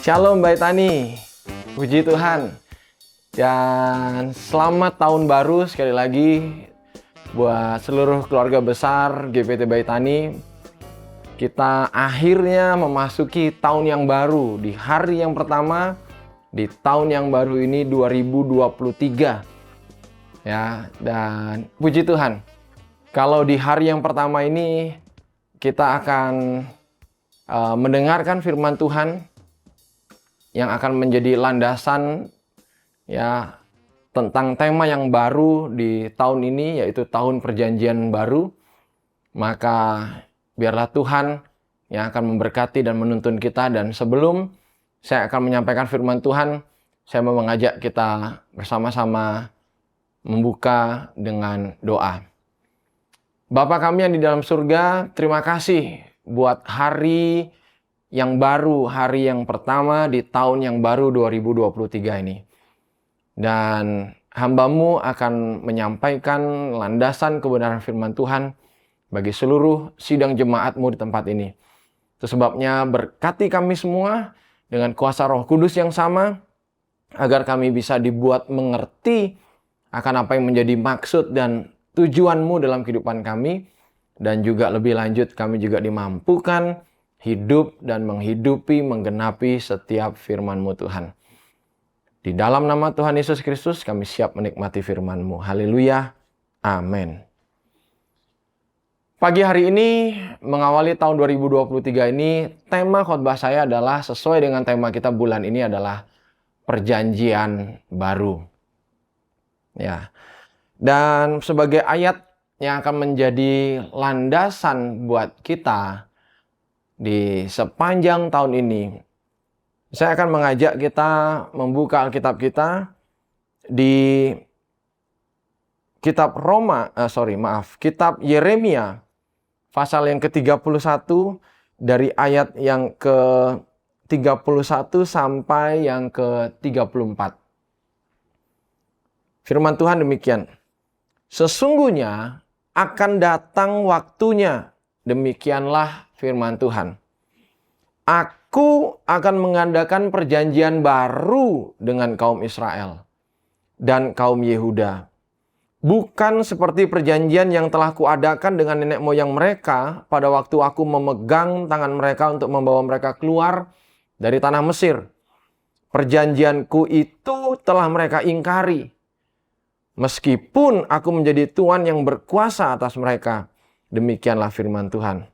Shalom Mbak Tani, puji Tuhan. Dan selamat tahun baru sekali lagi buat seluruh keluarga besar GPT Bayi Tani. Kita akhirnya memasuki tahun yang baru, di hari yang pertama di tahun yang baru ini 2023. Ya, dan puji Tuhan. Kalau di hari yang pertama ini kita akan mendengarkan firman Tuhan yang akan menjadi landasan ya tentang tema yang baru di tahun ini, yaitu tahun perjanjian baru. Maka biarlah Tuhan yang akan memberkati dan menuntun kita. Dan sebelum saya akan menyampaikan firman Tuhan, saya mau mengajak kita bersama-sama membuka dengan doa. Bapa kami yang di dalam surga, terima kasih buat hari yang baru, hari yang pertama di tahun yang baru 2023 ini. Dan hamba-Mu akan menyampaikan landasan kebenaran firman Tuhan bagi seluruh sidang jemaat-Mu di tempat ini. Itu sebabnya berkati kami semua dengan kuasa Roh Kudus yang sama, agar kami bisa dibuat mengerti akan apa yang menjadi maksud dan tujuan-Mu dalam kehidupan kami. Dan juga lebih lanjut, kami juga dimampukan hidup dan menghidupi, menggenapi setiap firman-Mu Tuhan. Di dalam nama Tuhan Yesus Kristus kami siap menikmati firman-Mu. Haleluya. Amin. Pagi hari ini, mengawali tahun 2023 ini, tema khotbah saya adalah sesuai dengan tema kita bulan ini adalah perjanjian baru. Ya. Dan sebagai ayat yang akan menjadi landasan buat kita di sepanjang tahun ini, saya akan mengajak kita membuka Alkitab kita di kitab kitab Yeremia pasal yang ke-31 dari ayat yang ke-31 sampai yang ke-34. Firman Tuhan demikian. Sesungguhnya akan datang waktunya, demikianlah firman Tuhan. Aku akan mengadakan perjanjian baru dengan kaum Israel dan kaum Yehuda. Bukan seperti perjanjian yang telah kuadakan dengan nenek moyang mereka pada waktu aku memegang tangan mereka untuk membawa mereka keluar dari tanah Mesir. Perjanjianku itu telah mereka ingkari. Meskipun aku menjadi Tuhan yang berkuasa atas mereka. Demikianlah firman Tuhan.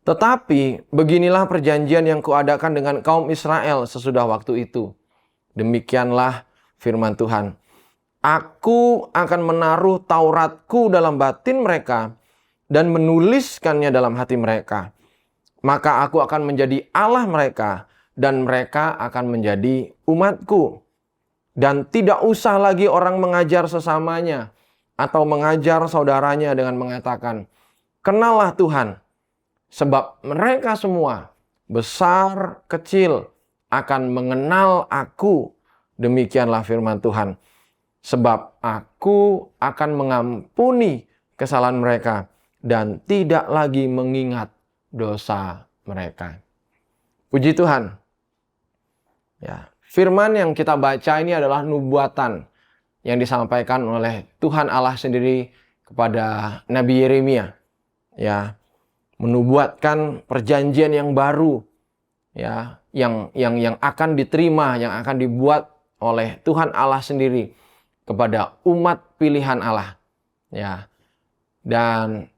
Tetapi beginilah perjanjian yang kuadakan dengan kaum Israel sesudah waktu itu. Demikianlah firman Tuhan. Aku akan menaruh Tauratku dalam batin mereka dan menuliskannya dalam hati mereka. Maka aku akan menjadi Allah mereka dan mereka akan menjadi umatku. Dan tidak usah lagi orang mengajar sesamanya atau mengajar saudaranya dengan mengatakan, "Kenallah Tuhan." Sebab mereka semua, besar, kecil, akan mengenal aku. Demikianlah firman Tuhan. Sebab aku akan mengampuni kesalahan mereka dan tidak lagi mengingat dosa mereka. Puji Tuhan. Ya, firman yang kita baca ini adalah nubuatan yang disampaikan oleh Tuhan Allah sendiri kepada Nabi Yeremia. Ya, menubuatkan perjanjian yang baru, ya, yang akan diterima, yang akan dibuat oleh Tuhan Allah sendiri kepada umat pilihan Allah, ya. Dan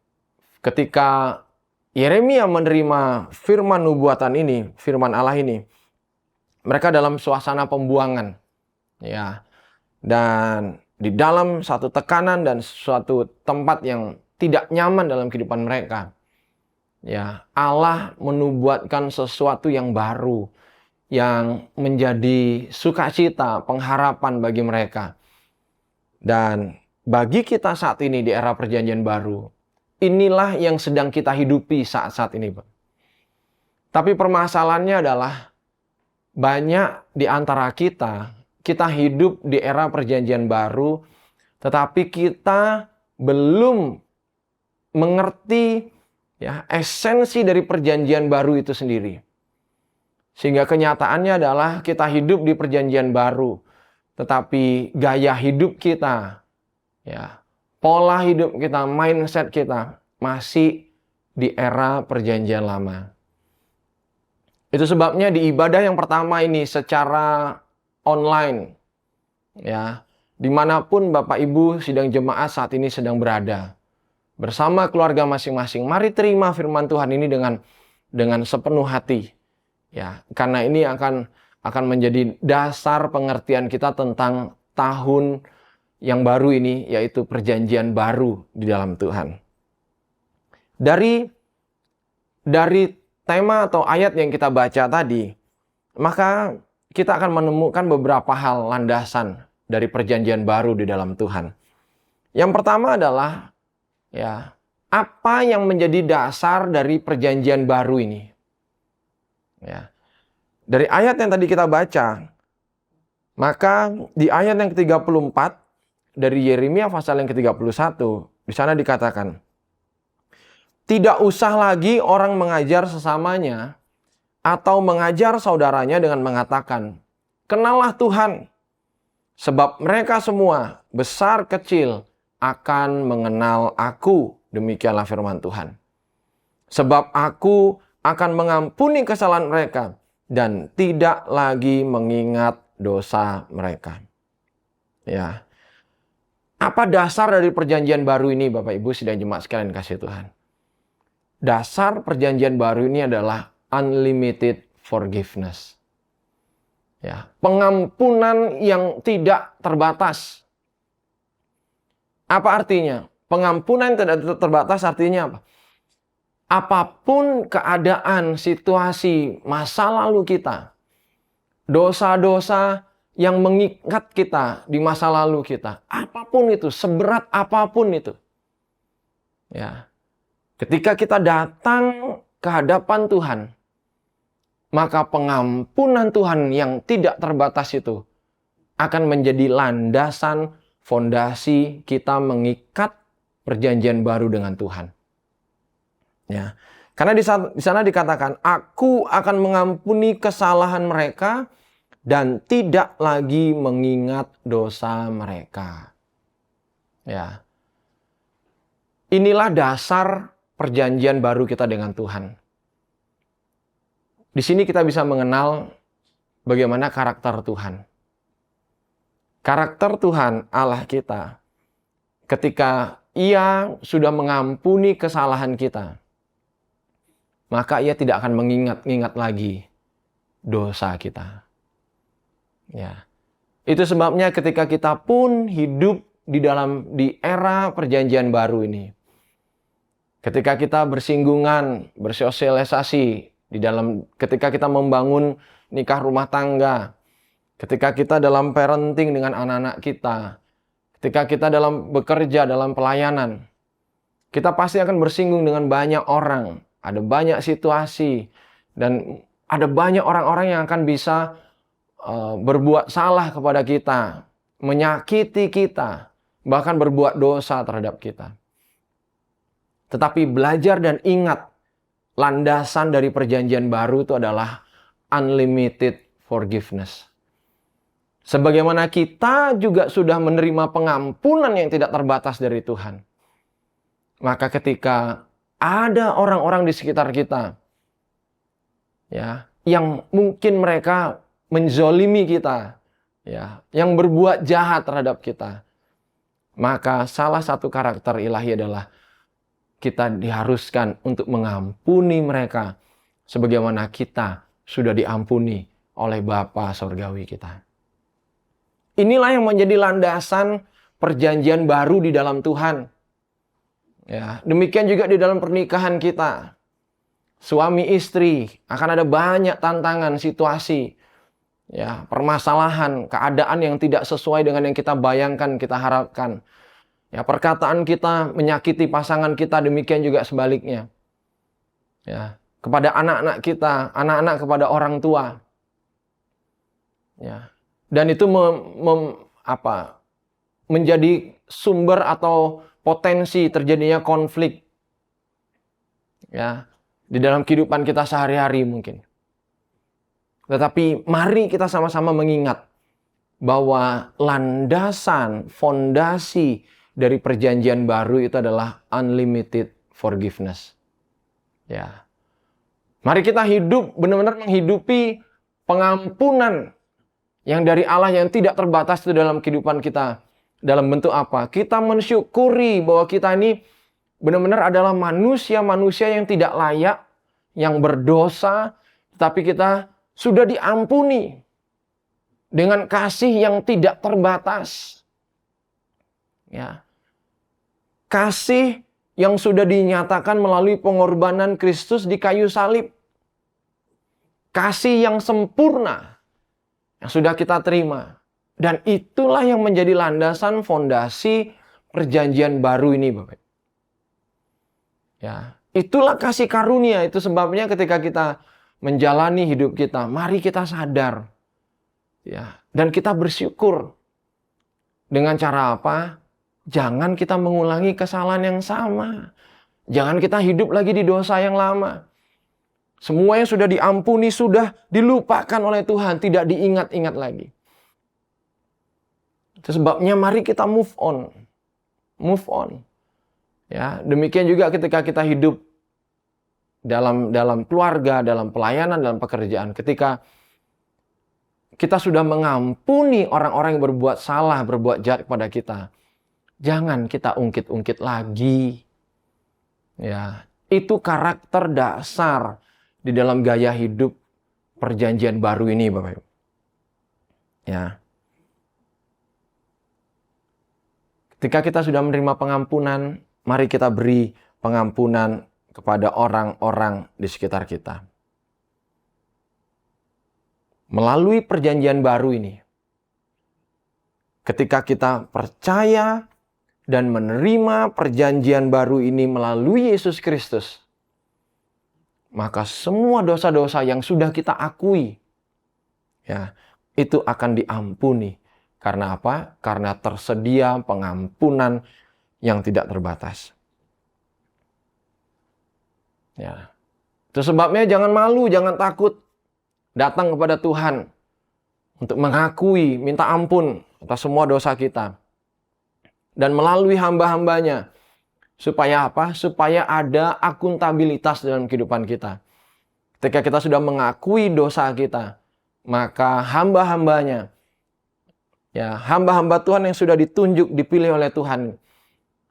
ketika Yeremia menerima firman nubuatan ini, firman Allah ini, mereka dalam suasana pembuangan, ya, dan di dalam satu tekanan dan suatu tempat yang tidak nyaman dalam kehidupan mereka. Ya, Allah menubuatkan sesuatu yang baru yang menjadi sukacita, pengharapan bagi mereka. Dan bagi kita saat ini di era perjanjian baru, inilah yang sedang kita hidupi saat-saat ini, Pak. Tapi permasalahannya adalah banyak di antara kita hidup di era perjanjian baru, tetapi kita belum mengerti ya esensi dari perjanjian baru itu sendiri. Sehingga kenyataannya adalah kita hidup di perjanjian baru, tetapi gaya hidup kita, ya, pola hidup kita, mindset kita masih di era perjanjian lama. Itu sebabnya di ibadah yang pertama ini secara online, ya, dimanapun Bapak Ibu sidang jemaat saat ini sedang berada, bersama keluarga masing-masing, mari terima firman Tuhan ini dengan sepenuh hati, ya, karena ini akan menjadi dasar pengertian kita tentang tahun yang baru ini, yaitu perjanjian baru di dalam Tuhan. Dari tema atau ayat yang kita baca tadi, maka kita akan menemukan beberapa hal landasan dari perjanjian baru di dalam Tuhan. Yang pertama adalah, ya, apa yang menjadi dasar dari perjanjian baru ini? Ya. Dari ayat yang tadi kita baca, maka di ayat yang ke-34 dari Yeremia pasal yang ke-31, di sana dikatakan, tidak usah lagi orang mengajar sesamanya atau mengajar saudaranya dengan mengatakan, kenallah Tuhan, sebab mereka semua, besar kecil, akan mengenal aku. Demikianlah firman Tuhan. Sebab aku akan mengampuni kesalahan mereka dan tidak lagi mengingat dosa mereka. Ya. Apa dasar dari perjanjian baru ini, Bapak Ibu sidang jemaat sekalian kasih Tuhan? Dasar perjanjian baru ini adalah unlimited forgiveness. Ya, pengampunan yang tidak terbatas. Apa artinya? Pengampunan yang tidak terbatas artinya apa? Apapun keadaan, situasi, masa lalu kita, dosa-dosa yang mengikat kita di masa lalu kita, apapun itu, seberat apapun itu. Ya. Ketika kita datang ke hadapan Tuhan, maka pengampunan Tuhan yang tidak terbatas itu akan menjadi landasan fondasi kita mengikat perjanjian baru dengan Tuhan. Ya. Karena di sana dikatakan, aku akan mengampuni kesalahan mereka dan tidak lagi mengingat dosa mereka. Ya. Inilah dasar perjanjian baru kita dengan Tuhan. Di sini kita bisa mengenal bagaimana karakter Tuhan. Karakter Tuhan Allah kita, ketika Ia sudah mengampuni kesalahan kita, maka Ia tidak akan mengingat lagi dosa kita. Ya. Itu sebabnya ketika kita pun hidup di era perjanjian baru ini, ketika kita bersinggungan, bersosialisasi ketika kita membangun nikah rumah tangga, ketika kita dalam parenting dengan anak-anak kita, ketika kita dalam bekerja, dalam pelayanan, kita pasti akan bersinggung dengan banyak orang, ada banyak situasi, dan ada banyak orang-orang yang akan bisa berbuat salah kepada kita, menyakiti kita, bahkan berbuat dosa terhadap kita. Tetapi belajar dan ingat, landasan dari perjanjian baru itu adalah unlimited forgiveness. Sebagaimana kita juga sudah menerima pengampunan yang tidak terbatas dari Tuhan. Maka ketika ada orang-orang di sekitar kita, ya, yang mungkin mereka menzolimi kita, ya, yang berbuat jahat terhadap kita, maka salah satu karakter ilahi adalah kita diharuskan untuk mengampuni mereka sebagaimana kita sudah diampuni oleh Bapa Surgawi kita. Inilah yang menjadi landasan perjanjian baru di dalam Tuhan. Ya, demikian juga di dalam pernikahan kita. Suami istri akan ada banyak tantangan, situasi, ya, permasalahan, keadaan yang tidak sesuai dengan yang kita bayangkan, kita harapkan. Ya, perkataan kita menyakiti pasangan kita, demikian juga sebaliknya. Ya, kepada anak-anak kita, anak-anak kepada orang tua. Ya. Dan itu menjadi sumber atau potensi terjadinya konflik. Ya, di dalam kehidupan kita sehari-hari mungkin. Tetapi mari kita sama-sama mengingat bahwa landasan, fondasi dari perjanjian baru itu adalah unlimited forgiveness. Ya. Mari kita hidup, benar-benar menghidupi pengampunan yang dari Allah yang tidak terbatas itu dalam kehidupan kita. Dalam bentuk apa? Kita mensyukuri bahwa kita ini benar-benar adalah manusia-manusia yang tidak layak, yang berdosa, tapi kita sudah diampuni dengan kasih yang tidak terbatas. Ya. Kasih yang sudah dinyatakan melalui pengorbanan Kristus di kayu salib. Kasih yang sempurna yang sudah kita terima. Dan itulah yang menjadi landasan fondasi perjanjian baru ini, Bapak. Ya, itulah kasih karunia. Itu sebabnya ketika kita menjalani hidup kita, mari kita sadar. Ya, dan kita bersyukur. Dengan cara apa? Jangan kita mengulangi kesalahan yang sama. Jangan kita hidup lagi di dosa yang lama. Semua yang sudah diampuni, sudah dilupakan oleh Tuhan. Tidak diingat-ingat lagi. Itu sebabnya mari kita move on. Move on. Ya, demikian juga ketika kita hidup dalam keluarga, dalam pelayanan, dalam pekerjaan. Ketika kita sudah mengampuni orang-orang yang berbuat salah, berbuat jahat kepada kita. Jangan kita ungkit-ungkit lagi. Ya, itu karakter dasar di dalam gaya hidup perjanjian baru ini, Bapak Ibu. Ya. Ketika kita sudah menerima pengampunan, mari kita beri pengampunan kepada orang-orang di sekitar kita. Melalui perjanjian baru ini, ketika kita percaya dan menerima perjanjian baru ini melalui Yesus Kristus, maka semua dosa-dosa yang sudah kita akui, ya, itu akan diampuni. Karena apa? Karena tersedia pengampunan yang tidak terbatas. Ya. Itu sebabnya jangan malu, jangan takut datang kepada Tuhan untuk mengakui, minta ampun atas semua dosa kita. Dan melalui hamba-hambanya. Supaya apa? Supaya ada akuntabilitas dalam kehidupan kita. Ketika kita sudah mengakui dosa kita, maka hamba-hambanya, ya, hamba-hamba Tuhan yang sudah ditunjuk, dipilih oleh Tuhan,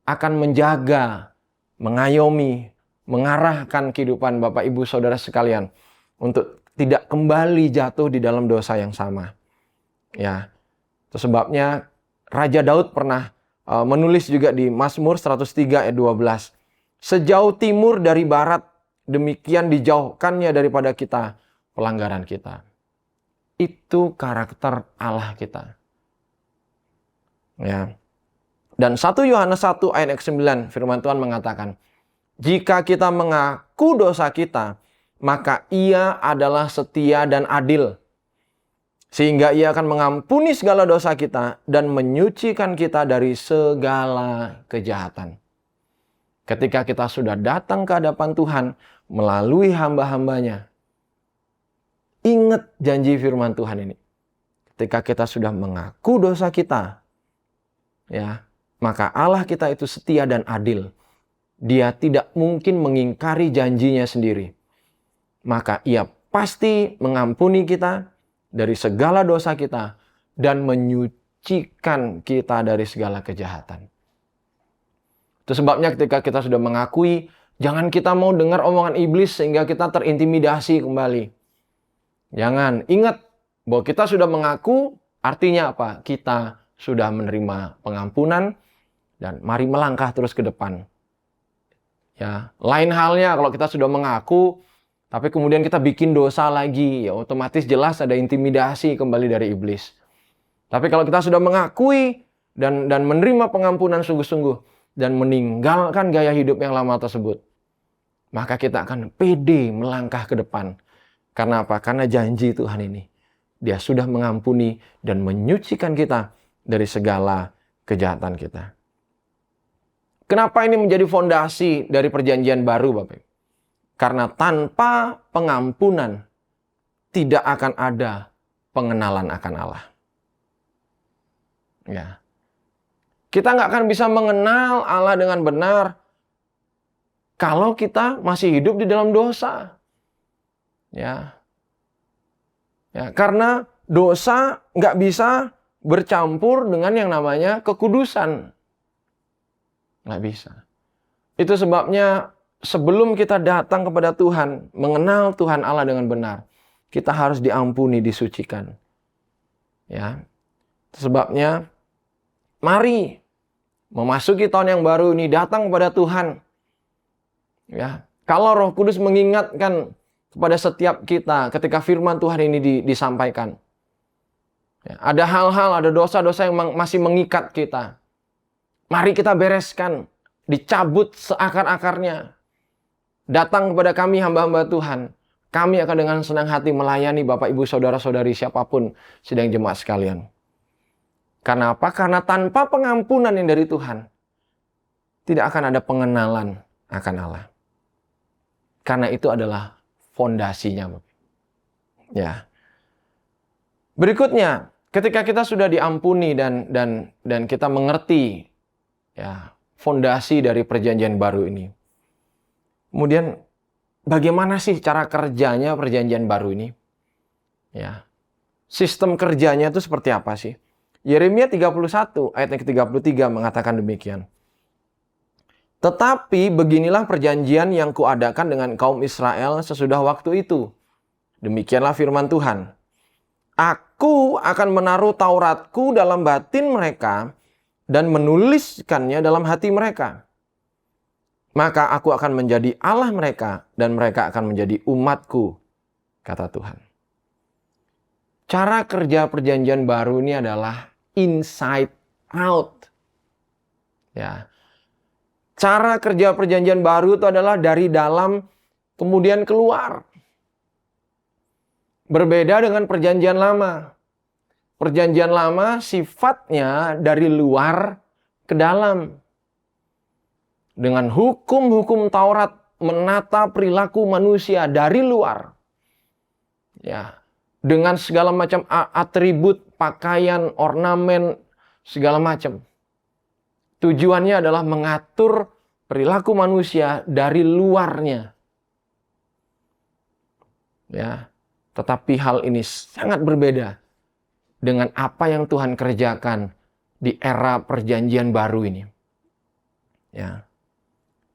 akan menjaga, mengayomi, mengarahkan kehidupan Bapak Ibu Saudara sekalian untuk tidak kembali jatuh di dalam dosa yang sama. Ya. Itu sebabnya Raja Daud pernah menulis juga di Mazmur 103 ayat 12. Sejauh timur dari barat, demikian dijauhkannya daripada kita pelanggaran kita. Itu karakter Allah kita. Ya. Dan 1 Yohanes 1 ayat 9 firman Tuhan mengatakan, jika kita mengaku dosa kita, maka Ia adalah setia dan adil, sehingga Ia akan mengampuni segala dosa kita dan menyucikan kita dari segala kejahatan. Ketika kita sudah datang ke hadapan Tuhan melalui hamba-hambanya, ingat janji firman Tuhan ini. Ketika kita sudah mengaku dosa kita, ya, maka Allah kita itu setia dan adil. Dia tidak mungkin mengingkari janjinya sendiri. Maka Ia pasti mengampuni kita dari segala dosa kita dan menyucikan kita dari segala kejahatan. Itu sebabnya ketika kita sudah mengakui, jangan kita mau dengar omongan iblis sehingga kita terintimidasi kembali. Jangan, ingat bahwa kita sudah mengaku, artinya apa? Kita sudah menerima pengampunan dan mari melangkah terus ke depan. Ya, lain halnya kalau kita sudah mengaku tapi kemudian kita bikin dosa lagi, ya otomatis jelas ada intimidasi kembali dari iblis. Tapi kalau kita sudah mengakui dan menerima pengampunan sungguh-sungguh dan meninggalkan gaya hidup yang lama tersebut, maka kita akan pede melangkah ke depan. Karena apa? Karena janji Tuhan ini. Dia sudah mengampuni dan menyucikan kita dari segala kejahatan kita. Kenapa ini menjadi fondasi dari perjanjian baru, Bapak? Karena tanpa pengampunan, tidak akan ada pengenalan akan Allah. Ya. Kita nggak akan bisa mengenal Allah dengan benar kalau kita masih hidup di dalam dosa. Ya. Ya, karena dosa nggak bisa bercampur dengan yang namanya kekudusan. Nggak bisa. Itu sebabnya sebelum kita datang kepada Tuhan, mengenal Tuhan Allah dengan benar, kita harus diampuni, disucikan. Ya. Sebabnya, mari memasuki tahun yang baru ini, datang kepada Tuhan. Ya. Kalau Roh Kudus mengingatkan kepada setiap kita ketika firman Tuhan ini disampaikan. Ya, ada hal-hal, ada dosa-dosa yang masih mengikat kita. Mari kita bereskan, dicabut seakar-akarnya. Datang kepada kami hamba-hamba Tuhan. Kami akan dengan senang hati melayani Bapak, Ibu, Saudara-saudari siapapun sidang jemaat sekalian. Karena apa? Karena tanpa pengampunan yang dari Tuhan, tidak akan ada pengenalan akan Allah. Karena itu adalah fondasinya. Ya. Berikutnya, ketika kita sudah diampuni dan kita mengerti ya fondasi dari perjanjian baru ini. Kemudian bagaimana sih cara kerjanya perjanjian baru ini? Ya. Sistem kerjanya itu seperti apa sih? Yeremia 31 ayat yang ke-33 mengatakan demikian. Tetapi beginilah perjanjian yang kuadakan dengan kaum Israel sesudah waktu itu. Demikianlah firman Tuhan. Aku akan menaruh Tauratku dalam batin mereka dan menuliskannya dalam hati mereka. Maka aku akan menjadi Allah mereka dan mereka akan menjadi umatku, kata Tuhan. Cara kerja perjanjian baru ini adalah inside out. Ya. Cara kerja perjanjian baru itu adalah dari dalam kemudian keluar. Berbeda dengan perjanjian lama. Perjanjian lama sifatnya dari luar ke dalam. Dengan hukum-hukum Taurat menata perilaku manusia dari luar. Ya, dengan segala macam atribut, pakaian, ornamen, segala macam. Tujuannya adalah mengatur perilaku manusia dari luarnya. Ya, tetapi hal ini sangat berbeda dengan apa yang Tuhan kerjakan di era perjanjian baru ini. Ya.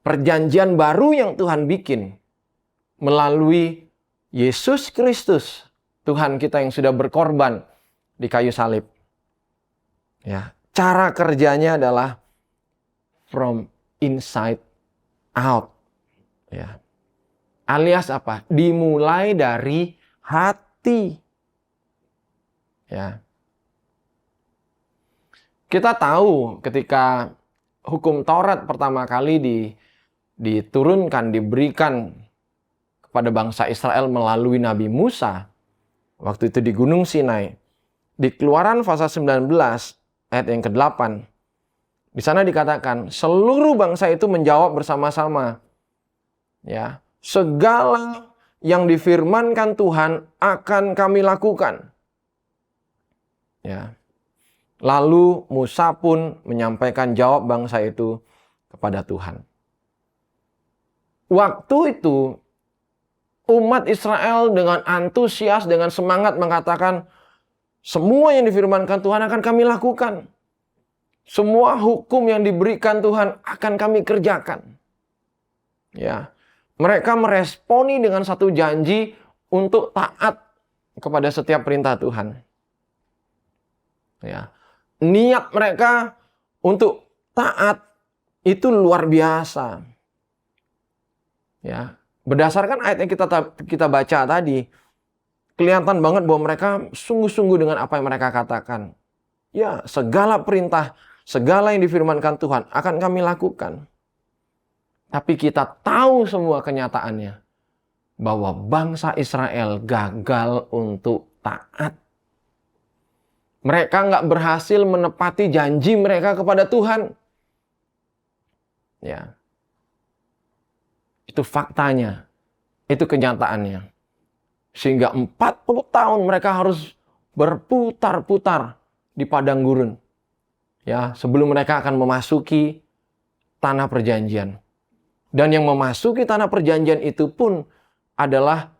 Perjanjian baru yang Tuhan bikin melalui Yesus Kristus, Tuhan kita yang sudah berkorban di kayu salib. Ya, cara kerjanya adalah from inside out. Ya. Alias apa? Dimulai dari hati. Ya. Kita tahu ketika hukum Taurat pertama kali diturunkan, diberikan kepada bangsa Israel melalui Nabi Musa. Waktu itu di Gunung Sinai. Di Keluaran pasal 19 ayat yang ke-8. Di sana dikatakan, seluruh bangsa itu menjawab bersama-sama. Ya, segala yang difirmankan Tuhan akan kami lakukan. Ya. Lalu Musa pun menyampaikan jawab bangsa itu kepada Tuhan. Waktu itu umat Israel dengan antusias, dengan semangat mengatakan, semua yang difirmankan Tuhan akan kami lakukan. Semua hukum yang diberikan Tuhan akan kami kerjakan. Ya. Mereka meresponi dengan satu janji untuk taat kepada setiap perintah Tuhan. Ya. Niat mereka untuk taat itu luar biasa. Ya. Berdasarkan ayat yang kita baca tadi, kelihatan banget bahwa mereka sungguh-sungguh dengan apa yang mereka katakan. Ya, segala perintah, segala yang difirmankan Tuhan akan kami lakukan. Tapi kita tahu semua kenyataannya. Bahwa bangsa Israel gagal untuk taat. Mereka nggak berhasil menepati janji mereka kepada Tuhan. Ya. Itu faktanya. Itu kenyataannya. Sehingga 40 tahun mereka harus berputar-putar di padang gurun. Ya, sebelum mereka akan memasuki tanah perjanjian. Dan yang memasuki tanah perjanjian itu pun adalah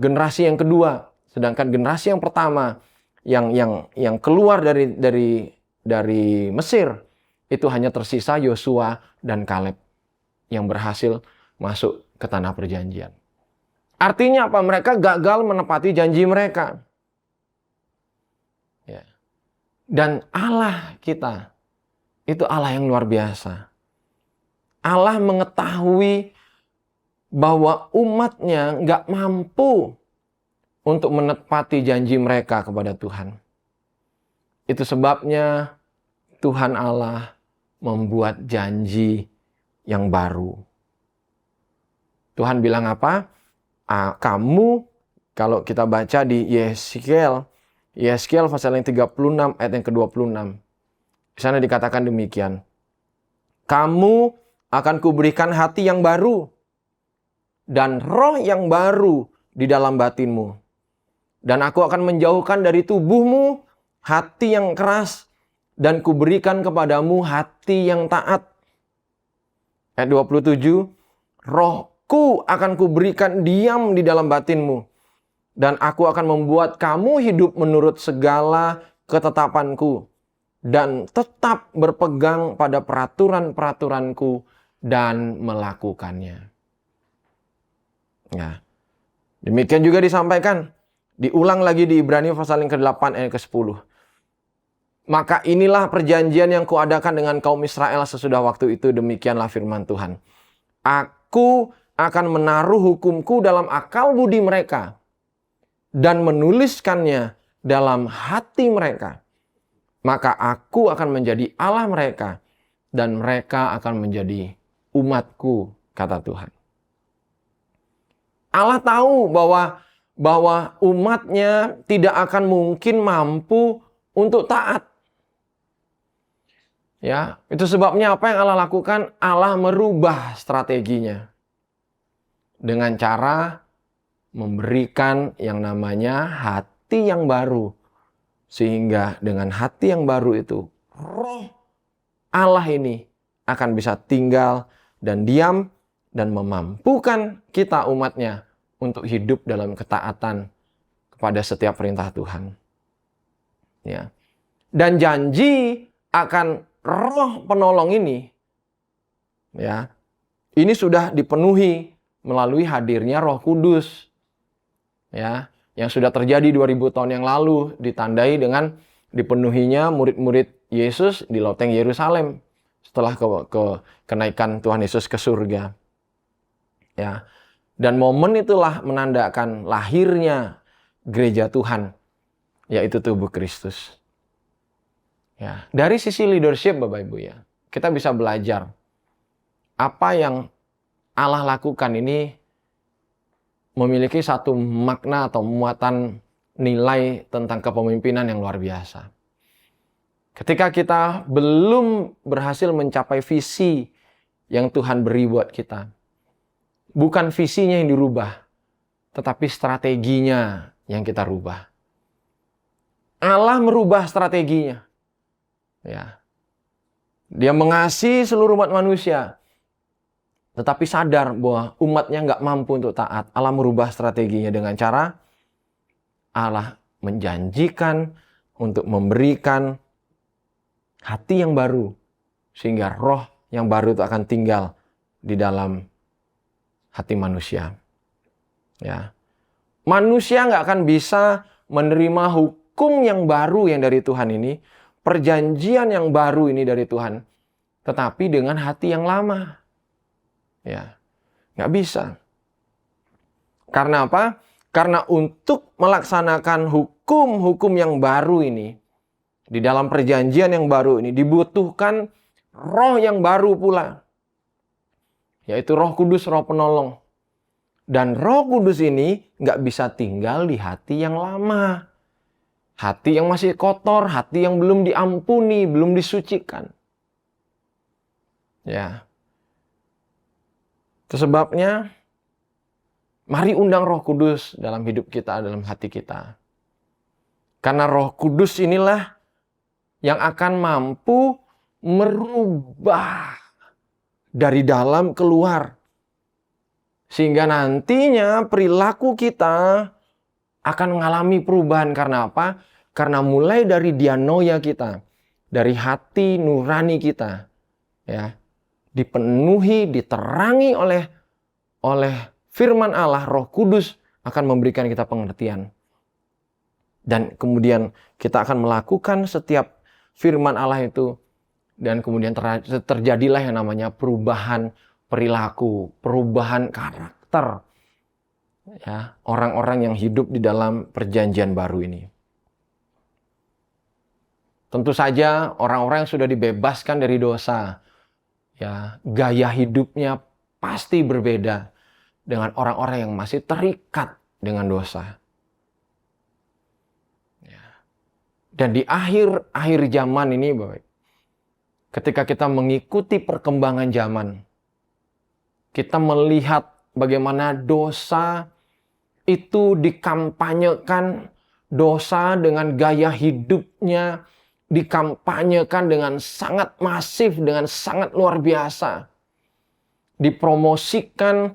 generasi yang kedua. Sedangkan generasi yang pertama yang keluar dari Mesir itu hanya tersisa Yosua dan Kaleb yang berhasil masuk ke tanah perjanjian. Artinya apa? Mereka gagal menepati janji mereka. Ya. Dan Allah kita itu Allah yang luar biasa. Allah mengetahui bahwa umatnya nggak mampu untuk menepati janji mereka kepada Tuhan. Itu sebabnya Tuhan Allah membuat janji yang baru. Tuhan bilang apa? Kamu, kalau kita baca di Yeskiel pasal yang 36 ayat yang ke-26. Di sana dikatakan demikian. Kamu akan kuberikan hati yang baru dan roh yang baru di dalam batinmu. Dan aku akan menjauhkan dari tubuhmu hati yang keras dan kuberikan kepadamu hati yang taat. Ayat 27, rohku akan kuberikan diam di dalam batinmu. Dan aku akan membuat kamu hidup menurut segala ketetapanku. Dan tetap berpegang pada peraturan-peraturanku dan melakukannya. Ya. Demikian juga disampaikan. Diulang lagi di Ibrani pasal yang ke-8 ayat ke-10. Maka inilah perjanjian yang kuadakan dengan kaum Israel sesudah waktu itu, demikianlah firman Tuhan. Aku akan menaruh hukumku dalam akal budi mereka dan menuliskannya dalam hati mereka. Maka aku akan menjadi Allah mereka dan mereka akan menjadi umatku, kata Tuhan. Allah tahu bahwa umatnya tidak akan mungkin mampu untuk taat. Ya, itu sebabnya apa yang Allah lakukan? Allah merubah strateginya dengan cara memberikan yang namanya hati yang baru. Sehingga dengan hati yang baru itu, roh Allah ini akan bisa tinggal dan diam dan memampukan kita umatnya untuk hidup dalam ketaatan kepada setiap perintah Tuhan. Ya. Dan janji akan roh penolong ini, ya, ini sudah dipenuhi melalui hadirnya Roh Kudus, ya, yang sudah terjadi 2000 tahun yang lalu, ditandai dengan dipenuhinya murid-murid Yesus di loteng Yerusalem setelah kenaikan Tuhan Yesus ke surga. Ya. Dan momen itulah menandakan lahirnya gereja Tuhan, yaitu tubuh Kristus. Ya, dari sisi leadership Bapak Ibu ya, kita bisa belajar apa yang Allah lakukan ini memiliki satu makna atau muatan nilai tentang kepemimpinan yang luar biasa. Ketika kita belum berhasil mencapai visi yang Tuhan beri buat kita, bukan visinya yang dirubah, tetapi strateginya yang kita rubah. Allah merubah strateginya. Ya. Dia mengasihi seluruh umat manusia, tetapi sadar bahwa umatnya nggak mampu untuk taat. Allah merubah strateginya dengan cara Allah menjanjikan untuk memberikan hati yang baru, sehingga roh yang baru itu akan tinggal di dalam hati manusia. Ya. Manusia nggak akan bisa menerima hukum yang baru yang dari Tuhan ini, perjanjian yang baru ini dari Tuhan, tetapi dengan hati yang lama. Ya, nggak bisa. Karena apa? Karena untuk melaksanakan hukum-hukum yang baru ini, di dalam perjanjian yang baru ini, dibutuhkan roh yang baru pula. Yaitu Roh Kudus, Roh Penolong. Dan Roh Kudus ini nggak bisa tinggal di hati yang lama. Hati yang masih kotor, hati yang belum diampuni, belum disucikan. Ya. Itu sebabnya Mari undang Roh Kudus dalam hidup kita, dalam hati kita. Karena Roh Kudus inilah yang akan mampu merubah dari dalam keluar. Sehingga nantinya perilaku kita akan mengalami perubahan. Karena apa? Karena mulai dari dianoia kita, dari hati nurani kita, ya, dipenuhi, diterangi oleh firman Allah, Roh Kudus akan memberikan kita pengertian. Dan kemudian kita akan melakukan setiap firman Allah itu. Dan kemudian terjadilah yang namanya perubahan perilaku, perubahan karakter. Ya, orang-orang yang hidup di dalam perjanjian baru ini. Tentu saja orang-orang yang sudah dibebaskan dari dosa, ya, gaya hidupnya pasti berbeda dengan orang-orang yang masih terikat dengan dosa. Ya. Dan di akhir zaman ini, Bapak, ketika kita mengikuti perkembangan zaman, kita melihat bagaimana dosa itu dikampanyekan, dosa dengan gaya hidupnya dikampanyekan dengan sangat masif, dengan sangat luar biasa. Dipromosikan,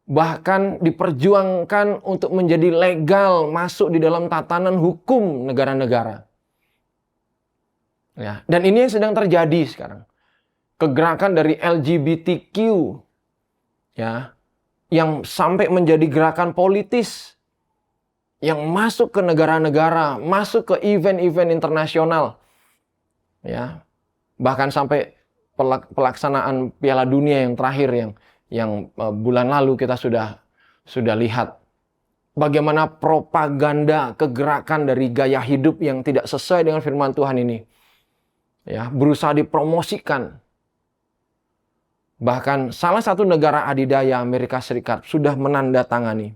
bahkan diperjuangkan untuk menjadi legal masuk di dalam tatanan hukum negara-negara. Ya, dan ini yang sedang terjadi sekarang. Kegerakan dari LGBTQ, ya, yang sampai menjadi gerakan politis, yang masuk ke negara-negara, masuk ke event-event internasional, ya, bahkan sampai pelaksanaan Piala Dunia yang terakhir yang bulan lalu kita sudah lihat bagaimana propaganda kegerakan dari gaya hidup yang tidak sesuai dengan firman Tuhan ini, ya, berusaha dipromosikan. Bahkan salah satu negara adidaya Amerika Serikat sudah menandatangani,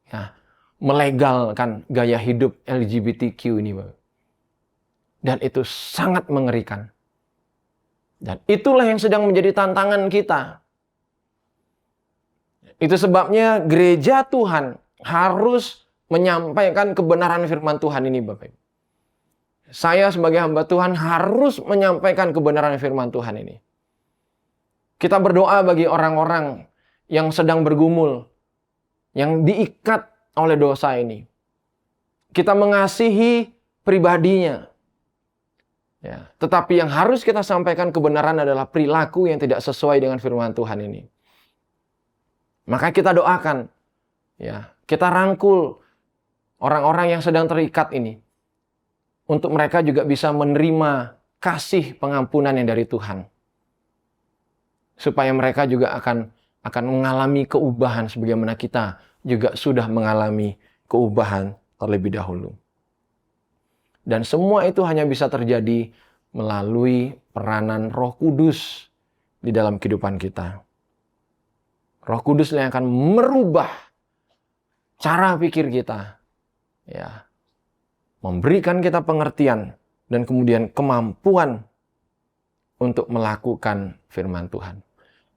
ya, melegalkan gaya hidup LGBTQ ini, Bapak. Dan itu sangat mengerikan. Dan itulah yang sedang menjadi tantangan kita. Itu sebabnya gereja Tuhan harus menyampaikan kebenaran firman Tuhan ini, Bapak. Saya sebagai hamba Tuhan harus menyampaikan kebenaran firman Tuhan ini. Kita berdoa bagi orang-orang yang sedang bergumul, yang diikat oleh dosa ini. Kita mengasihi pribadinya. Ya, tetapi yang harus kita sampaikan kebenaran adalah perilaku yang tidak sesuai dengan firman Tuhan ini. Maka kita doakan, ya, kita rangkul orang-orang yang sedang terikat ini, untuk mereka juga bisa menerima kasih pengampunan yang dari Tuhan. Supaya mereka juga akan mengalami keubahan sebagaimana kita juga sudah mengalami keubahan terlebih dahulu. Dan semua itu hanya bisa terjadi melalui peranan Roh Kudus di dalam kehidupan kita. Roh Kudus yang akan merubah cara pikir kita, ya, memberikan kita pengertian dan kemudian kemampuan untuk melakukan firman Tuhan.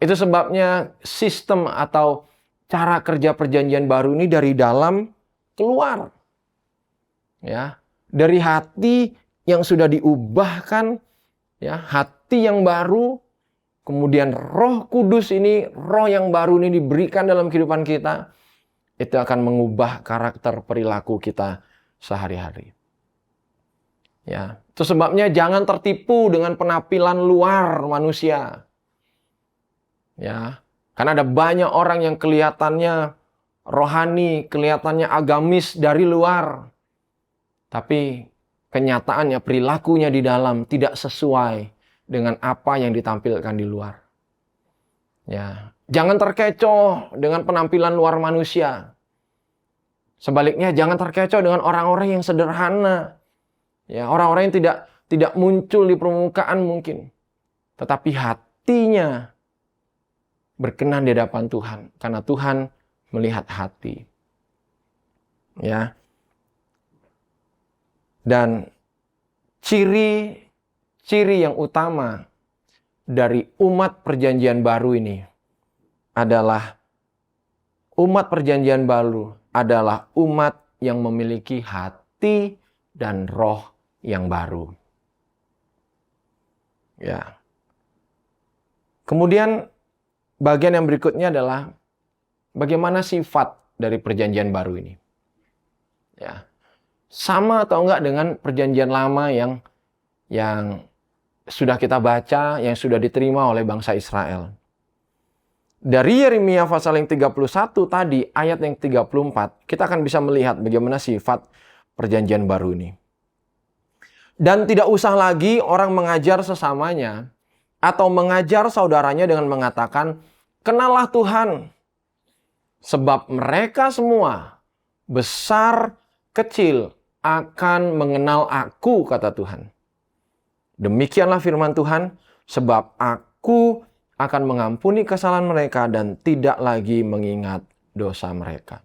Itu sebabnya sistem atau cara kerja perjanjian baru ini dari dalam keluar. Ya, dari hati yang sudah diubahkan, ya, hati yang baru, kemudian Roh Kudus ini, roh yang baru ini diberikan dalam kehidupan kita, itu akan mengubah karakter perilaku kita sehari-hari. Ya, itu sebabnya jangan tertipu dengan penampilan luar manusia. Ya, karena ada banyak orang yang kelihatannya rohani, kelihatannya agamis dari luar. Tapi kenyataannya perilakunya di dalam tidak sesuai dengan apa yang ditampilkan di luar. Ya, jangan terkecoh dengan penampilan luar manusia. Sebaliknya jangan terkecoh dengan orang-orang yang sederhana. Ya, orang-orang yang tidak muncul di permukaan mungkin. Tetapi hatinya berkenan di hadapan Tuhan. Karena Tuhan melihat hati. Ya. Dan ciri yang utama dari umat perjanjian baru ini adalah Umat perjanjian baru adalah umat yang memiliki hati dan roh yang baru. Ya. Kemudian bagian yang berikutnya adalah bagaimana sifat dari perjanjian baru ini. Ya. Sama atau enggak dengan perjanjian lama yang sudah kita baca, yang sudah diterima oleh bangsa Israel. Dari Yeremia pasal yang 31 tadi, ayat yang 34, kita akan bisa melihat bagaimana sifat perjanjian baru ini. Dan tidak usah lagi orang mengajar sesamanya atau mengajar saudaranya dengan mengatakan, "Kenallah Tuhan." Sebab mereka semua, besar, kecil, akan mengenal aku, kata Tuhan. Demikianlah firman Tuhan, sebab aku akan mengampuni kesalahan mereka dan tidak lagi mengingat dosa mereka.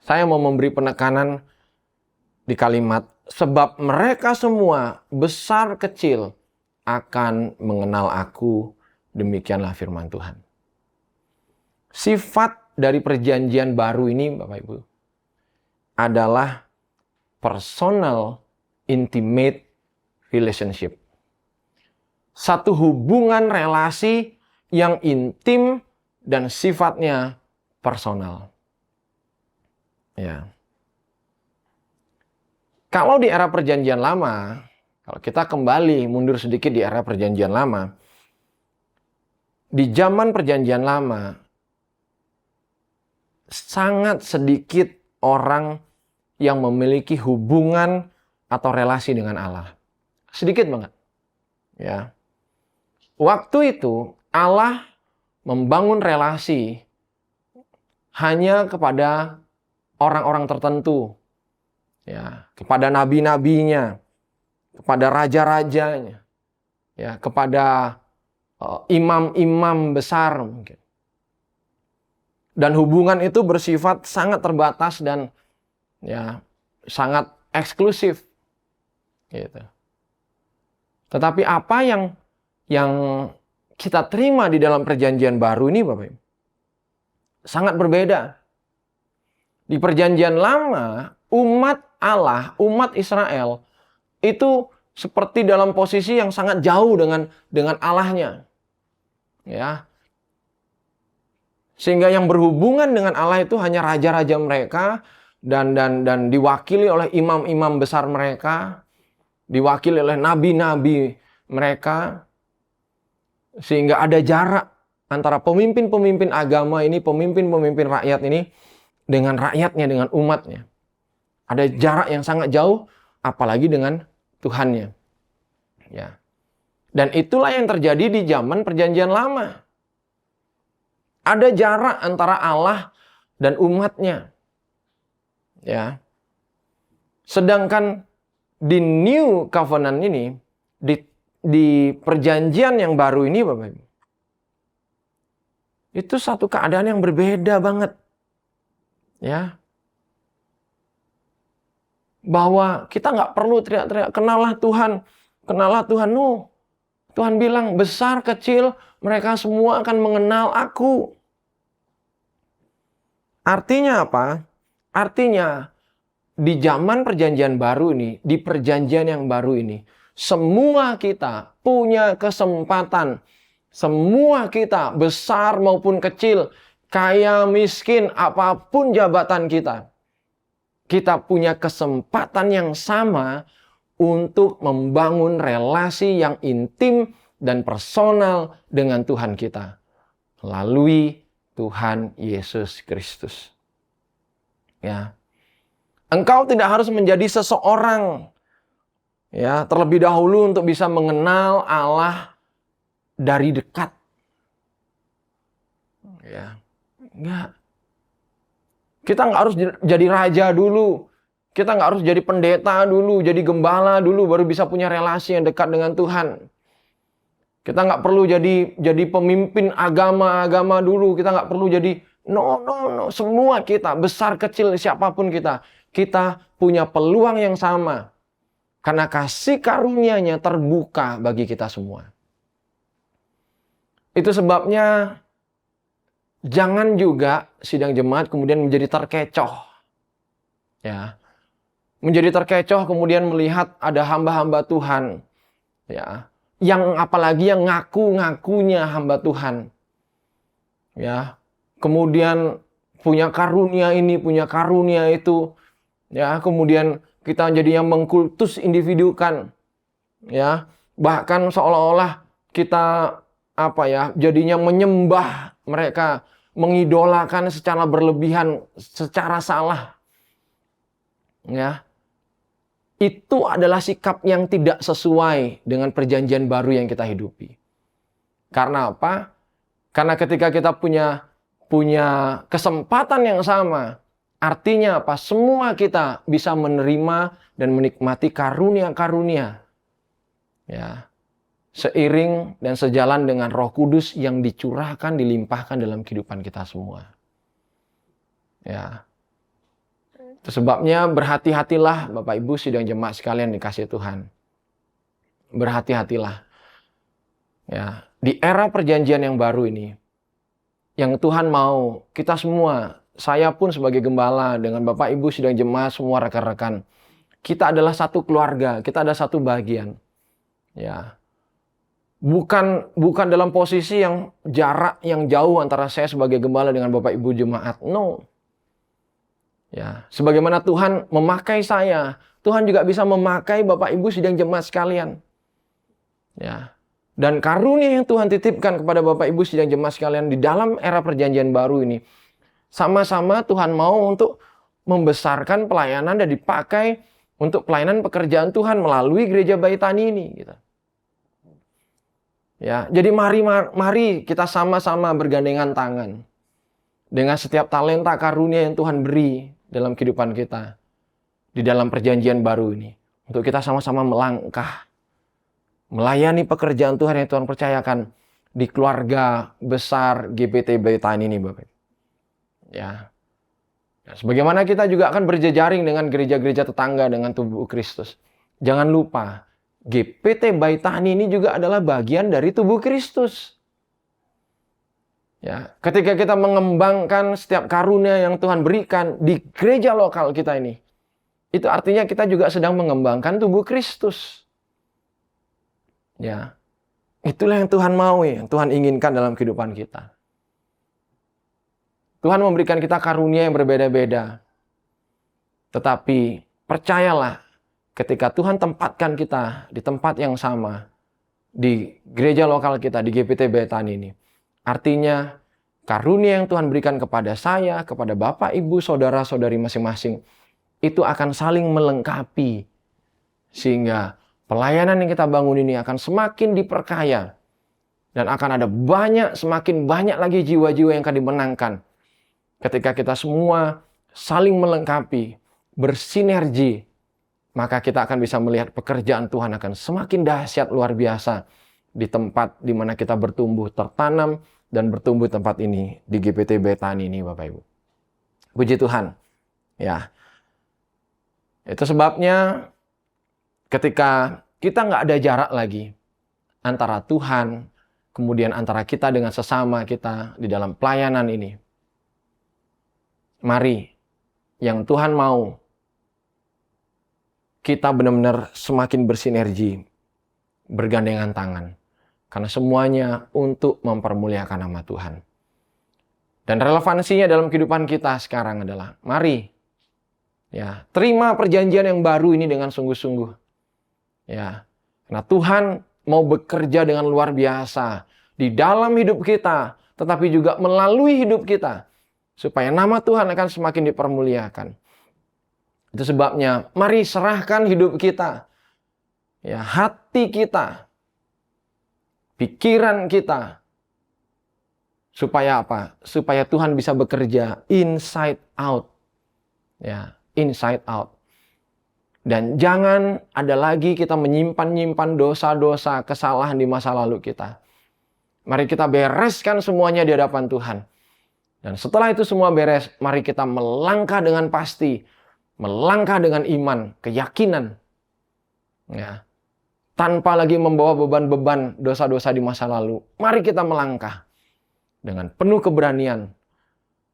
Saya mau memberi penekanan di kalimat, sebab mereka semua, besar kecil, akan mengenal aku. Demikianlah firman Tuhan. Sifat dari perjanjian baru ini, Bapak Ibu, adalah personal, intimate relationship. Satu hubungan relasi yang intim dan sifatnya personal. Ya. Kalau di era perjanjian lama, kalau kita kembali mundur sedikit di era perjanjian lama, di zaman perjanjian lama, sangat sedikit orang yang memiliki hubungan atau relasi dengan Allah. Sedikit banget. Ya. Waktu itu Allah membangun relasi hanya kepada orang-orang tertentu. Ya, kepada nabi-nabinya, kepada raja-rajanya, ya, kepada imam-imam besar mungkin. Dan hubungan itu bersifat sangat terbatas dan ya sangat eksklusif. Gitu. Tetapi apa yang kita terima di dalam perjanjian baru ini, Bapak Ibu, sangat berbeda. Di perjanjian lama, umat Allah, umat Israel itu seperti dalam posisi yang sangat jauh dengan Allahnya. Ya. Sehingga yang berhubungan dengan Allah itu hanya raja-raja mereka dan diwakili oleh imam-imam besar mereka, diwakili oleh nabi-nabi mereka. Sehingga ada jarak antara pemimpin-pemimpin agama ini, pemimpin-pemimpin rakyat ini dengan rakyatnya, dengan umatnya. Ada jarak yang sangat jauh, apalagi dengan Tuhannya. Ya. Dan itulah yang terjadi di zaman perjanjian lama. Ada jarak antara Allah dan umatnya. Ya. Sedangkan di New Covenant ini, di perjanjian yang baru ini, Bapak Ibu, itu satu keadaan yang berbeda banget. Ya. Bahwa kita nggak perlu teriak-teriak, kenallah Tuhan, kenallah Tuhan. No. Tuhan bilang, besar kecil, mereka semua akan mengenal aku. Artinya apa? Artinya, di zaman perjanjian baru ini, di perjanjian yang baru ini, semua kita punya kesempatan. Semua kita, besar maupun kecil, kaya, miskin, apapun jabatan kita. Kita punya kesempatan yang sama untuk membangun relasi yang intim dan personal dengan Tuhan kita. Melalui Tuhan Yesus Kristus. Ya. Engkau tidak harus menjadi seseorang ya terlebih dahulu untuk bisa mengenal Allah dari dekat. Ya. Enggak. Kita nggak harus jadi raja dulu. Kita nggak harus jadi pendeta dulu, jadi gembala dulu, baru bisa punya relasi yang dekat dengan Tuhan. Kita nggak perlu jadi pemimpin agama dulu. Kita nggak perlu jadi no. Semua kita, besar kecil siapapun kita punya peluang yang sama. Karena kasih karunia-Nya terbuka bagi kita semua. Itu sebabnya jangan juga sidang jemaat kemudian menjadi terkecoh. Ya. Menjadi terkecoh kemudian melihat ada hamba-hamba Tuhan, ya, yang apalagi yang ngaku-ngakunya hamba Tuhan. Ya. Kemudian punya karunia ini, punya karunia itu. Ya, kemudian kita jadinya mengkultus individu kan. Ya. Bahkan seolah-olah kita jadinya menyembah mereka, mengidolakan secara berlebihan, secara salah. Ya. Itu adalah sikap yang tidak sesuai dengan perjanjian baru yang kita hidupi. Karena apa? Karena ketika kita punya kesempatan yang sama, artinya apa? Semua kita bisa menerima dan menikmati karunia-karunia. Ya. Seiring dan sejalan dengan Roh Kudus yang dicurahkan, dilimpahkan dalam kehidupan kita semua. Ya. Itu sebabnya berhati-hatilah Bapak Ibu sidang jemaat sekalian dikasih Tuhan. Berhati-hatilah. Ya, di era perjanjian yang baru ini, yang Tuhan mau kita semua, saya pun sebagai gembala dengan Bapak Ibu sidang jemaat semua rekan-rekan, kita adalah satu keluarga, kita ada satu bagian. Ya. Bukan dalam posisi yang jarak yang jauh antara saya sebagai gembala dengan Bapak Ibu jemaat. No. Ya, sebagaimana Tuhan memakai saya, Tuhan juga bisa memakai Bapak Ibu sidang jemaat sekalian. Ya. Dan karunia yang Tuhan titipkan kepada Bapak Ibu sidang jemaat sekalian di dalam era perjanjian baru ini, sama-sama Tuhan mau untuk membesarkan pelayanan dan dipakai untuk pelayanan pekerjaan Tuhan melalui gereja Bayi Tani ini. Gitu. Ya, jadi mari kita sama-sama bergandengan tangan dengan setiap talenta karunia yang Tuhan beri dalam kehidupan kita di dalam perjanjian baru ini, untuk kita sama-sama melangkah melayani pekerjaan Tuhan yang Tuhan percayakan di keluarga besar GPT Bayi Tani ini, Bapak. Ya. Nah, sebagaimana kita juga akan berjejaring dengan gereja-gereja tetangga dengan tubuh Kristus. Jangan lupa, GPT Bayi Tani ini juga adalah bagian dari tubuh Kristus. Ya, ketika kita mengembangkan setiap karunia yang Tuhan berikan di gereja lokal kita ini, itu artinya kita juga sedang mengembangkan tubuh Kristus. Ya, itulah yang Tuhan mau, yang Tuhan inginkan dalam kehidupan kita. Tuhan memberikan kita karunia yang berbeda-beda. Tetapi percayalah, ketika Tuhan tempatkan kita di tempat yang sama, di gereja lokal kita, di GPT Bayi Tani ini, artinya, karunia yang Tuhan berikan kepada saya, kepada Bapak, Ibu, Saudara-saudari masing-masing, itu akan saling melengkapi. Sehingga pelayanan yang kita bangun ini akan semakin diperkaya. Dan akan ada semakin banyak lagi jiwa-jiwa yang akan dimenangkan. Ketika kita semua saling melengkapi, bersinergi, maka kita akan bisa melihat pekerjaan Tuhan akan semakin dahsyat luar biasa di tempat di mana kita bertumbuh, tertanam, dan bertumbuh tempat ini, di GPT Bayi Tani ini, Bapak Ibu. Puji Tuhan. Ya. Itu sebabnya ketika kita nggak ada jarak lagi antara Tuhan, kemudian antara kita dengan sesama kita di dalam pelayanan ini. Mari, yang Tuhan mau, kita benar-benar semakin bersinergi, bergandengan tangan. Karena semuanya untuk mempermuliakan nama Tuhan. Dan relevansinya dalam kehidupan kita sekarang adalah, mari, ya, terima perjanjian yang baru ini dengan sungguh-sungguh. Ya, karena Tuhan mau bekerja dengan luar biasa di dalam hidup kita, tetapi juga melalui hidup kita, supaya nama Tuhan akan semakin dipermuliakan. Itu sebabnya, mari serahkan hidup kita, ya, hati kita, pikiran kita. Supaya apa? Supaya Tuhan bisa bekerja inside out. Ya, inside out. Dan jangan ada lagi kita menyimpan dosa-dosa, kesalahan di masa lalu kita. Mari kita bereskan semuanya di hadapan Tuhan. Dan setelah itu semua beres, mari kita melangkah dengan pasti. Melangkah dengan iman, keyakinan. Ya. Tanpa lagi membawa beban-beban dosa-dosa di masa lalu. Mari kita melangkah. dengan penuh keberanian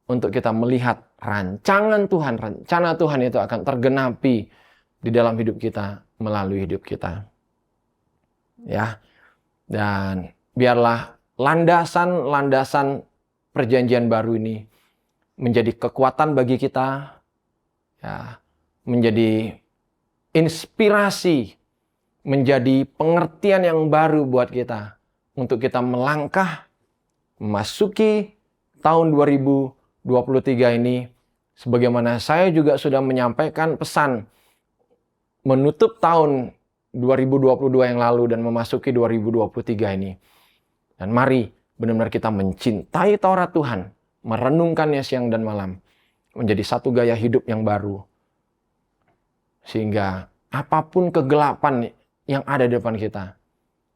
untuk kita melihat rancangan Tuhan, rencana Tuhan itu akan tergenapi di dalam hidup kita, melalui hidup kita. Ya. Dan biarlah landasan-landasan perjanjian baru ini menjadi kekuatan bagi kita, ya, menjadi inspirasi, menjadi pengertian yang baru buat kita untuk kita melangkah memasuki tahun 2023 ini. Sebagaimana saya juga sudah menyampaikan pesan menutup tahun 2022 yang lalu dan memasuki 2023 ini. Dan mari benar-benar kita mencintai Taurat Tuhan, merenungkannya siang dan malam, menjadi satu gaya hidup yang baru. Sehingga apapun kegelapan yang ada di depan kita,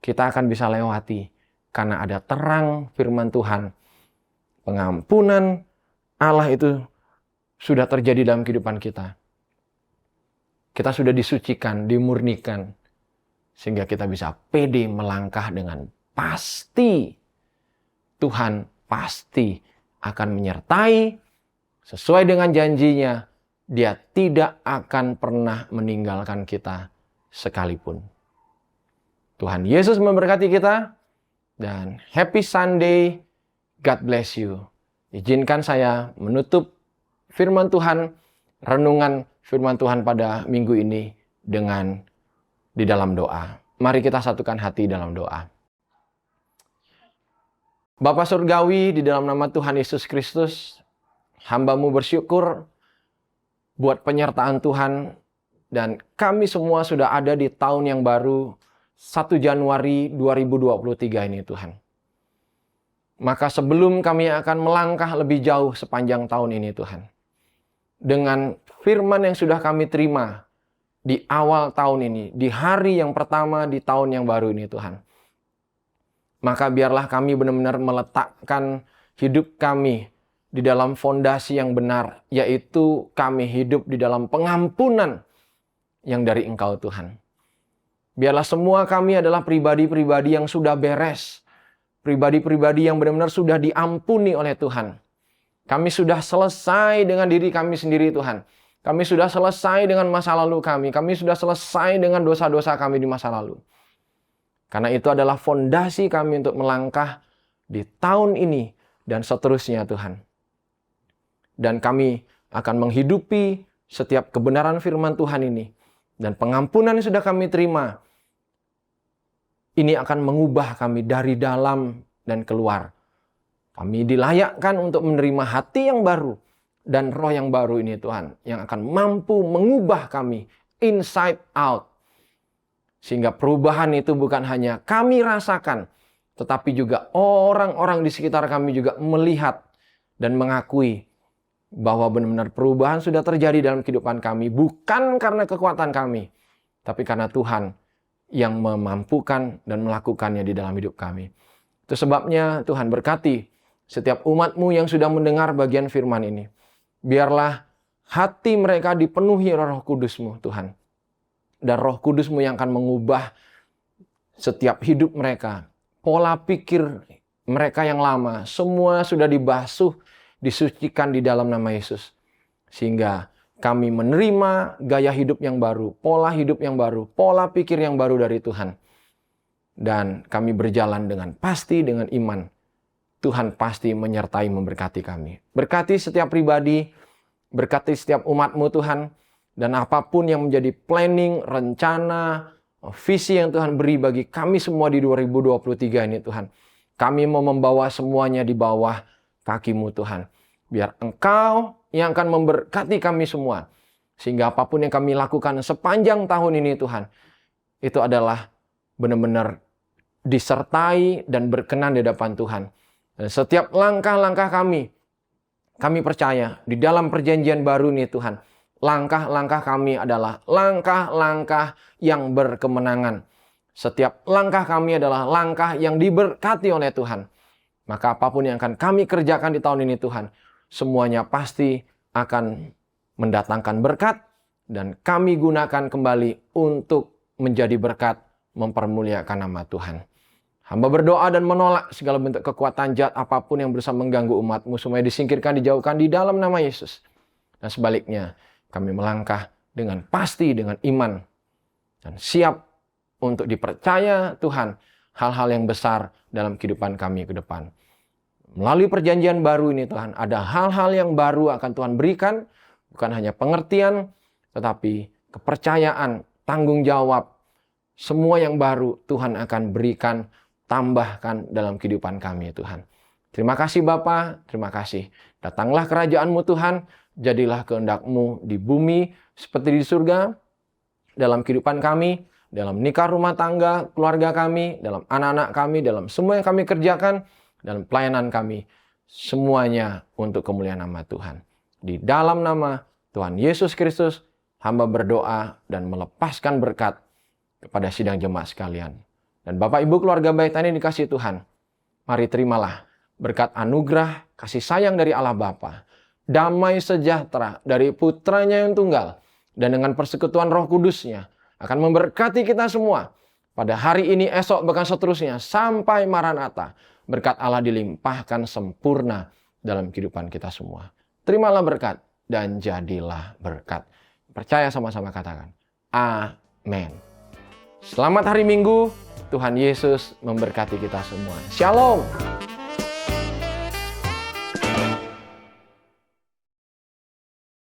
kita akan bisa lewati karena ada terang firman Tuhan. Pengampunan Allah itu sudah terjadi dalam kehidupan kita. Kita sudah disucikan, dimurnikan, sehingga kita bisa pede melangkah dengan pasti. Tuhan pasti akan menyertai sesuai dengan janjinya. Dia tidak akan pernah meninggalkan kita sekalipun. Tuhan Yesus memberkati kita, dan happy Sunday. God bless you. Izinkan saya menutup firman Tuhan, renungan firman Tuhan pada minggu ini dengan di dalam doa. Mari kita satukan hati dalam doa. Bapa Surgawi, di dalam nama Tuhan Yesus Kristus, hamba-Mu bersyukur buat penyertaan Tuhan, dan kami semua sudah ada di tahun yang baru, 1 Januari 2023 ini Tuhan. Maka sebelum kami akan melangkah lebih jauh sepanjang tahun ini Tuhan, dengan firman yang sudah kami terima di awal tahun ini, di hari yang pertama di tahun yang baru ini Tuhan, maka biarlah kami benar-benar meletakkan hidup kami di dalam fondasi yang benar, yaitu kami hidup di dalam pengampunan yang dari Engkau Tuhan. Biarlah semua kami adalah pribadi-pribadi yang sudah beres, pribadi-pribadi yang benar-benar sudah diampuni oleh Tuhan. Kami sudah selesai dengan diri kami sendiri Tuhan. Kami sudah selesai dengan masa lalu kami. Kami sudah selesai dengan dosa-dosa kami di masa lalu. Karena itu adalah fondasi kami untuk melangkah di tahun ini dan seterusnya Tuhan. Dan kami akan menghidupi setiap kebenaran firman Tuhan ini. Dan pengampunan yang sudah kami terima, ini akan mengubah kami dari dalam dan keluar. Kami dilayakkan untuk menerima hati yang baru dan roh yang baru ini Tuhan, yang akan mampu mengubah kami inside out. Sehingga perubahan itu bukan hanya kami rasakan, tetapi juga orang-orang di sekitar kami juga melihat dan mengakui bahwa benar-benar perubahan sudah terjadi dalam kehidupan kami, bukan karena kekuatan kami, tapi karena Tuhan yang memampukan dan melakukannya di dalam hidup kami. Itu sebabnya Tuhan berkati setiap umat-Mu yang sudah mendengar bagian firman ini. Biarlah hati mereka dipenuhi Roh Kudus-Mu Tuhan. Dan Roh Kudus-Mu yang akan mengubah setiap hidup mereka. Pola pikir mereka yang lama, semua sudah dibasuh, disucikan di dalam nama Yesus. Sehingga kami menerima gaya hidup yang baru, pola hidup yang baru, pola pikir yang baru dari Tuhan. Dan kami berjalan dengan pasti, dengan iman. Tuhan pasti menyertai memberkati kami. Berkati setiap pribadi, berkati setiap umat-Mu Tuhan. Dan apapun yang menjadi planning, rencana, visi yang Tuhan beri bagi kami semua di 2023 ini Tuhan. Kami mau membawa semuanya di bawah kaki-Mu Tuhan. Biar Engkau yang akan memberkati kami semua. Sehingga apapun yang kami lakukan sepanjang tahun ini Tuhan, itu adalah benar-benar disertai dan berkenan di hadapan Tuhan. Dan setiap langkah-langkah kami percaya di dalam perjanjian baru ini Tuhan, langkah-langkah kami adalah langkah-langkah yang berkemenangan. Setiap langkah kami adalah langkah yang diberkati oleh Tuhan. Maka apapun yang akan kami kerjakan di tahun ini Tuhan, semuanya pasti akan mendatangkan berkat. Dan kami gunakan kembali untuk menjadi berkat, mempermuliakan nama Tuhan. Hamba berdoa dan menolak segala bentuk kekuatan jahat apapun yang berusaha mengganggu umat-Mu, supaya disingkirkan, dijauhkan di dalam nama Yesus. Dan sebaliknya, kami melangkah dengan pasti, dengan iman, dan siap untuk dipercaya Tuhan hal-hal yang besar dalam kehidupan kami ke depan. Melalui perjanjian baru ini Tuhan, ada hal-hal yang baru akan Tuhan berikan, bukan hanya pengertian, tetapi kepercayaan, tanggung jawab, semua yang baru Tuhan akan berikan, tambahkan dalam kehidupan kami Tuhan. Terima kasih Bapa, terima kasih. Datanglah kerajaan-Mu Tuhan, jadilah kehendak-Mu di bumi seperti di surga, dalam kehidupan kami, dalam nikah rumah tangga, keluarga kami, dalam anak-anak kami, dalam semua yang kami kerjakan, dalam pelayanan kami. Semuanya untuk kemuliaan nama Tuhan. Di dalam nama Tuhan Yesus Kristus, hamba berdoa dan melepaskan berkat kepada sidang jemaat sekalian. Dan Bapak Ibu keluarga Baik Tani dikasih Tuhan, mari terimalah berkat anugerah kasih sayang dari Allah Bapa, damai sejahtera dari Putranya yang tunggal, dan dengan persekutuan Roh Kudus-Nya akan memberkati kita semua pada hari ini, esok, bahkan seterusnya sampai Maranatha. Berkat Allah dilimpahkan sempurna dalam kehidupan kita semua. Terimalah berkat dan jadilah berkat. Percaya sama-sama katakan, amin. Selamat hari Minggu, Tuhan Yesus memberkati kita semua. Shalom.